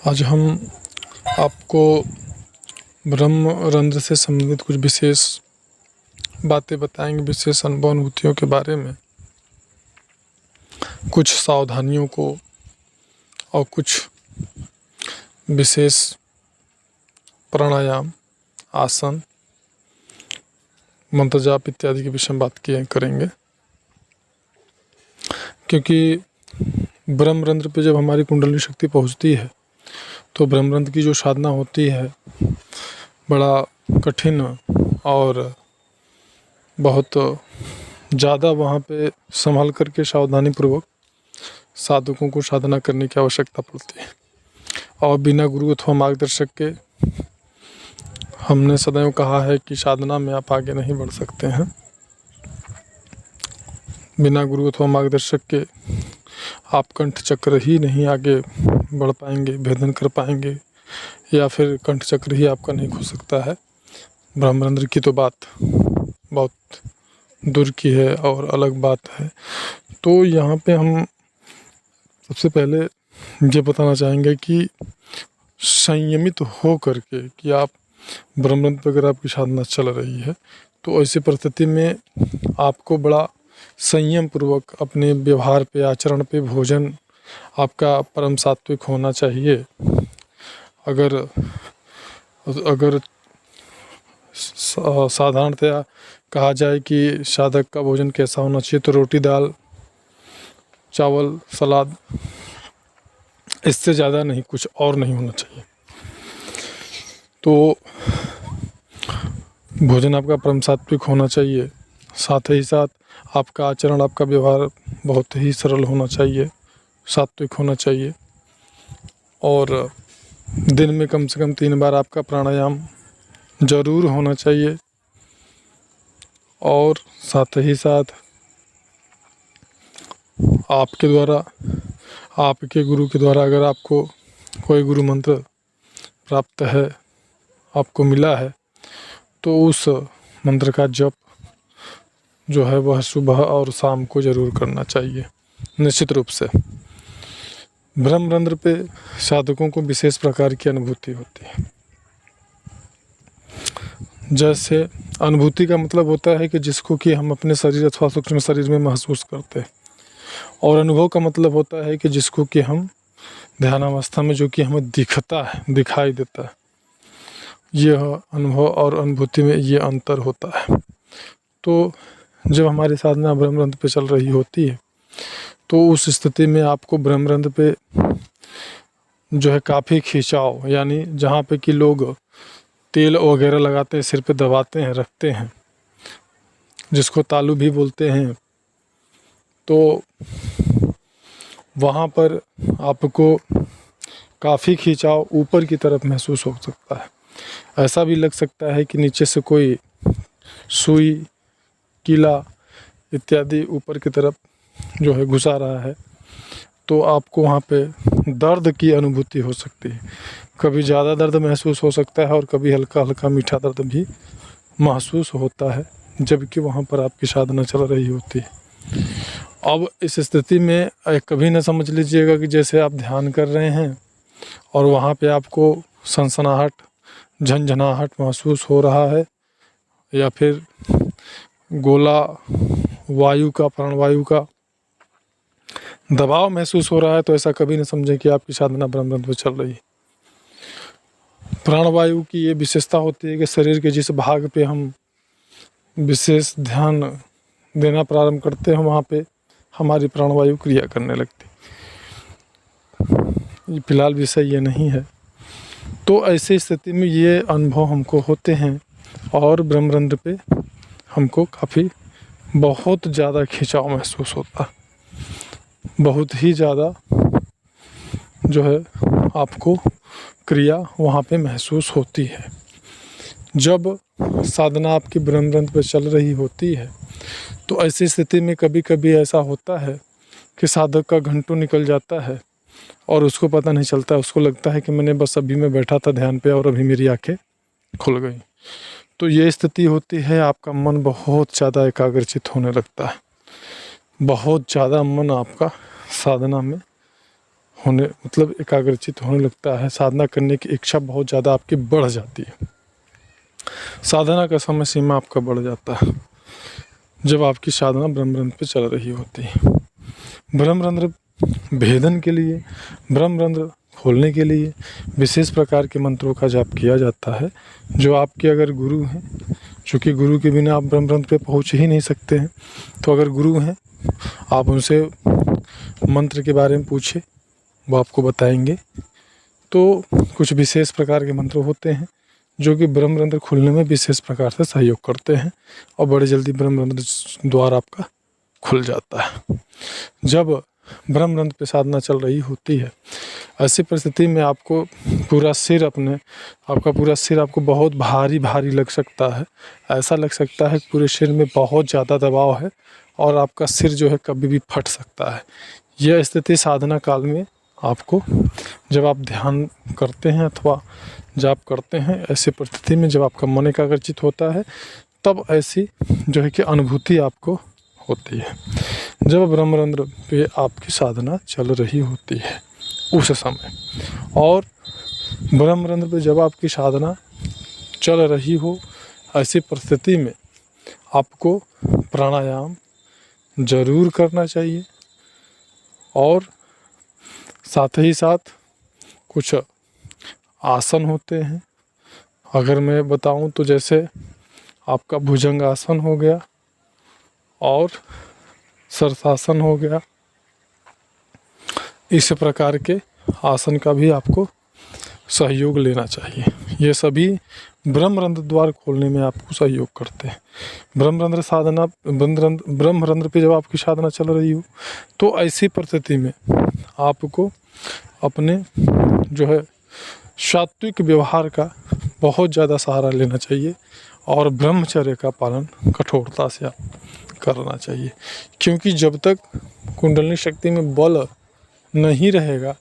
आज हम आपको ब्रह्मरंध्र से संबंधित कुछ विशेष बातें बताएंगे, विशेष अनुभव अनुभूतियों के बारे में, कुछ सावधानियों को और कुछ विशेष प्राणायाम, आसन, मंत्र जाप इत्यादि के विषय में बात करेंगे। क्योंकि ब्रह्मरंध्र पे जब हमारी कुंडली शक्ति पहुंचती है तो ब्रह्मरंध्र की जो साधना होती है बड़ा कठिन और बहुत ज़्यादा वहाँ पे संभल करके सावधानी पूर्वक साधकों को साधना करने की आवश्यकता पड़ती है। और बिना गुरु अथवा मार्गदर्शक के हमने सदैव कहा है कि साधना में आप आगे नहीं बढ़ सकते हैं। बिना गुरु अथवा मार्गदर्शक के आप कंठ चक्र ही नहीं आगे बढ़ पाएंगे, भेदन कर पाएंगे, या फिर कंठ चक्र ही आपका नहीं खुल सकता है। ब्रह्मरंध्र की तो बात बहुत दूर की है और अलग बात है। तो यहाँ पे हम सबसे पहले ये बताना चाहेंगे कि संयमित हो करके कि आप ब्रह्मरंध्र पर अगर आपकी साधना चल रही है तो ऐसी परिस्थिति में आपको बड़ा संयम पूर्वक अपने व्यवहार पे, आचरण पे, भोजन आपका परम सात्विक होना चाहिए। अगर साधारणतया कहा जाए कि साधक का भोजन कैसा होना चाहिए तो रोटी, दाल, चावल, सलाद, इससे ज़्यादा नहीं, कुछ और नहीं होना चाहिए। तो भोजन आपका परम सात्विक होना चाहिए। साथ ही साथ आपका आचरण, आपका व्यवहार बहुत ही सरल होना चाहिए, सात्विक होना चाहिए। और दिन में कम से कम 3 बार आपका प्राणायाम ज़रूर होना चाहिए। और साथ ही साथ आपके द्वारा, आपके गुरु के द्वारा अगर आपको कोई गुरु मंत्र प्राप्त है, आपको मिला है, तो उस मंत्र का जप जो है वह सुबह और शाम को ज़रूर करना चाहिए निश्चित रूप से। ब्रह्मरंध्र पे साधकों को विशेष प्रकार की अनुभूति होती है। जैसे अनुभूति का मतलब होता है कि जिसको कि हम अपने शरीर अथवा सूक्ष्म शरीर में महसूस करते हैं, और अनुभव का मतलब होता है कि जिसको कि हम ध्यानावस्था में जो कि हमें दिखता है, दिखाई देता है। यह अनुभव और अनुभूति में ये अंतर होता है। तो जब हमारी साधना ब्रह्मरंध्र पे चल रही होती है तो उस स्थिति में आपको ब्रह्मरंध्र पे जो है काफ़ी खिंचाव, यानी जहाँ पे कि लोग तेल वगैरह लगाते हैं, सिर पे दबाते हैं, रखते हैं, जिसको तालू भी बोलते हैं, तो वहाँ पर आपको काफ़ी खिंचाव ऊपर की तरफ महसूस हो सकता है। ऐसा भी लग सकता है कि नीचे से कोई सुई, कीला इत्यादि ऊपर की तरफ जो है घुसा रहा है। तो आपको वहाँ पे दर्द की अनुभूति हो सकती है। कभी ज़्यादा दर्द महसूस हो सकता है और कभी हल्का हल्का मीठा दर्द भी महसूस होता है, जबकि वहाँ पर आपकी साधना चल रही होती है। अब इस स्थिति में कभी ना समझ लीजिएगा कि जैसे आप ध्यान कर रहे हैं और वहाँ पे आपको सनसनाहट, झंझनाहट महसूस हो रहा है, या फिर गोला वायु का, प्राणवायु का दबाव महसूस हो रहा है, तो ऐसा कभी नहीं समझें कि आपकी साधना ब्रह्मरंध्र में चल रही है। प्राणवायु की ये विशेषता होती है कि शरीर के जिस भाग पे हम विशेष ध्यान देना प्रारंभ करते हैं वहाँ पे हमारी प्राणवायु क्रिया करने लगती है। फिलहाल विषय ये नहीं है। तो ऐसी स्थिति में ये अनुभव हमको होते हैं और ब्रह्मरंध्र पे हमको काफ़ी बहुत ज़्यादा खिंचाव महसूस होता है। बहुत ही ज़्यादा जो है आपको क्रिया वहाँ पे महसूस होती है। जब साधना आपकी ब्रह्मरंध्र पे चल रही होती है तो ऐसी स्थिति में कभी कभी ऐसा होता है कि साधक का घंटों निकल जाता है और उसको पता नहीं चलता। उसको लगता है कि मैंने बस अभी मैं बैठा था ध्यान पे और अभी मेरी आंखें खुल गई। तो ये स्थिति होती है, आपका मन बहुत ज़्यादा एकाग्रचित होने लगता है, बहुत ज़्यादा मन आपका साधना में होने मतलब एकाग्रचित होने लगता है, साधना करने की इच्छा बहुत ज़्यादा आपकी बढ़ जाती है, साधना का समय सीमा आपका बढ़ जाता है जब आपकी साधना ब्रह्मरंध्र पे चल रही होती है। ब्रह्मरंध्र भेदन के लिए, ब्रह्मरंध्र खोलने के लिए विशेष प्रकार के मंत्रों का जाप किया जाता है। जो आपके अगर गुरु हैं, चूँकि गुरु के बिना आप ब्रह्मरंध्र पे पहुँच ही नहीं सकते हैं, तो अगर गुरु हैं आप उनसे मंत्र के बारे में पूछे, वो आपको बताएंगे। तो कुछ विशेष प्रकार के मंत्र होते हैं जो कि ब्रह्मरंध्र खुलने में विशेष प्रकार से सहयोग करते हैं और बड़े जल्दी ब्रह्मरंध्र द्वार आपका खुल जाता है। जब ब्रह्मरंध्र पे साधना चल रही होती है, ऐसी परिस्थिति में आपको पूरा सिर आपका पूरा सिर आपको बहुत भारी भारी लग सकता है। ऐसा लग सकता है कि पूरे सिर में बहुत ज़्यादा दबाव है और आपका सिर जो है कभी भी फट सकता है। यह स्थिति साधना काल में आपको, जब आप ध्यान करते हैं अथवा जाप करते हैं, ऐसी परिस्थिति में जब आपका मन एकाग्रचित होता है, तब ऐसी जो है कि अनुभूति आपको होती है। जब ब्रह्मरंध्र पे आपकी साधना चल रही होती है उस समय, और ब्रह्मरंध्र पे जब आपकी साधना चल रही हो, ऐसी परिस्थिति में आपको प्राणायाम ज़रूर करना चाहिए। और साथ ही साथ कुछ आसन होते हैं, अगर मैं बताऊं तो जैसे आपका भुजंग आसन हो गया और शीर्षासन हो गया। इस प्रकार के आसन का भी आपको सहयोग लेना चाहिए। ये सभी ब्रह्मरंध्र द्वार खोलने में आपको सहयोग करते हैं। ब्रह्मरंध्र साधना ब्रह्मरंध्र पे जब आपकी साधना चल रही हो, तो ऐसी परिस्थिति में आपको अपने जो है सात्विक व्यवहार का बहुत ज़्यादा सहारा लेना चाहिए और ब्रह्मचर्य का पालन कठोरता से करना चाहिए। क्योंकि जब तक कुंडलिनी शक्ति में बल नहीं रहेगा,